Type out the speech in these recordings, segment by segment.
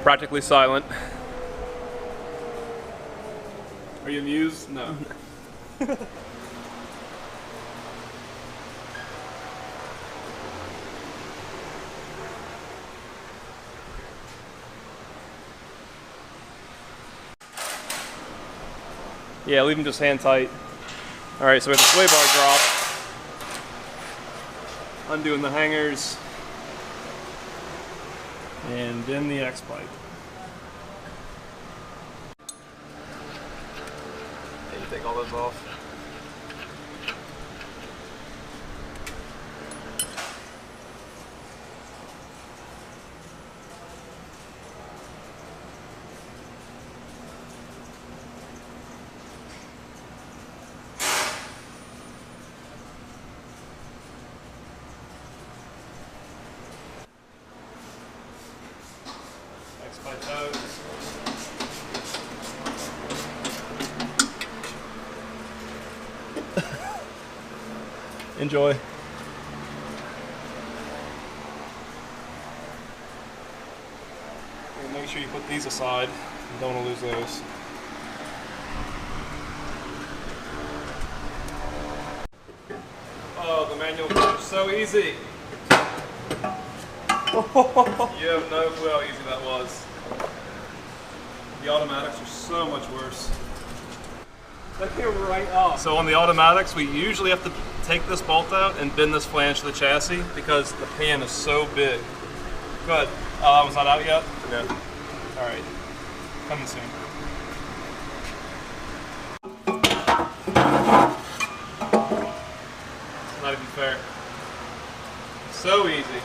Practically silent. Are you amused? No. Yeah, leave them just hand tight. All right, so we have the sway bar drop. Undoing the hangers. And then the X-pipe. Take all those off. X-pipe out. Enjoy. And make sure you put these aside. You don't want to lose those. Oh, the manual is so easy. You have no clue how easy that was. The automatics are so much worse. That came right off. So on the automatics, we usually have to take this bolt out and bend this flange to the chassis because the pan is so big. Good. Oh, that one's not out yet? No. All right. Coming soon. It's not even fair. So easy.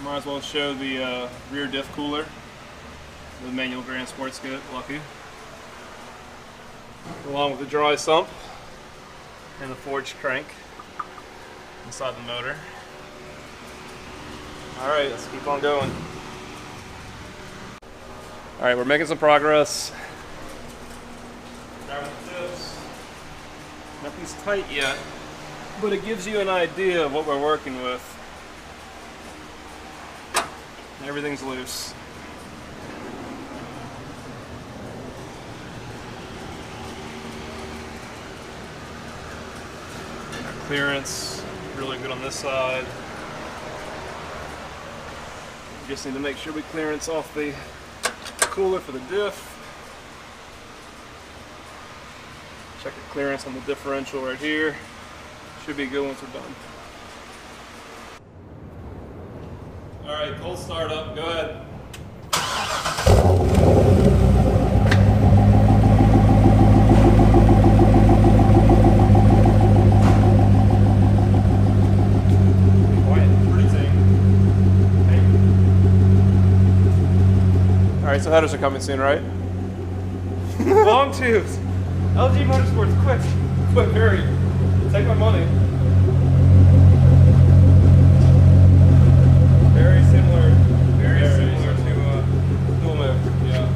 Might as well show the rear diff cooler, the manual Grand Sport Skip, lucky. Along with the dry sump and the forged crank inside the motor. Alright, let's keep on going. Alright, we're making some progress. Driving the tips. Nothing's tight yet, but it gives you an idea of what we're working with. Everything's loose. Our clearance, really good on this side. Just need to make sure we clearance off the cooler for the diff. Check the clearance on the differential right here. Should be good once we're done. All right, cold start up, go ahead. All right, so headers are coming soon, right? Long tubes. LG Motorsports, quick, hurry. Take my money. Very similar to dual move. Yeah.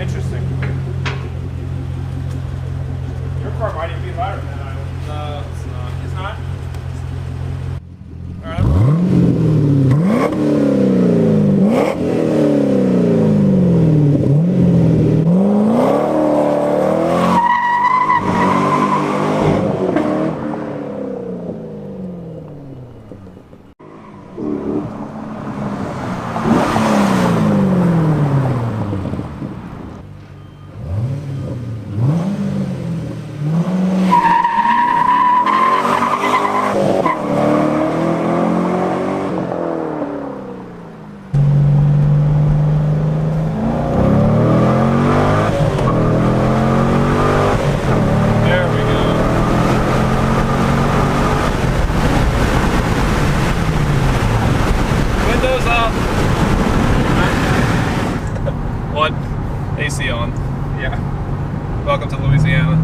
Interesting. Your car might even be louder than that. No, it's not. It's not? All right. AC on. Yeah. Welcome to Louisiana.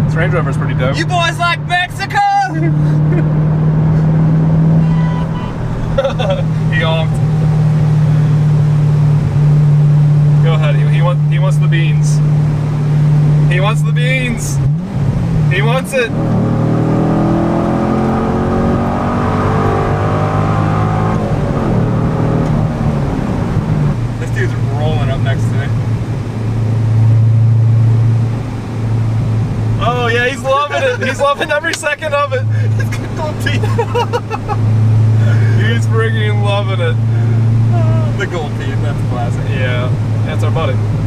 This Range Rover's pretty dope. You boys like Mexico? He honked. Go ahead. He wants the beans. He wants wants the beans. He wants it. This dude's rolling up next to me. Oh yeah, he's loving it. He's loving every second of it. He's freaking loving it. The gold teeth, that's classic. Yeah, that's our buddy.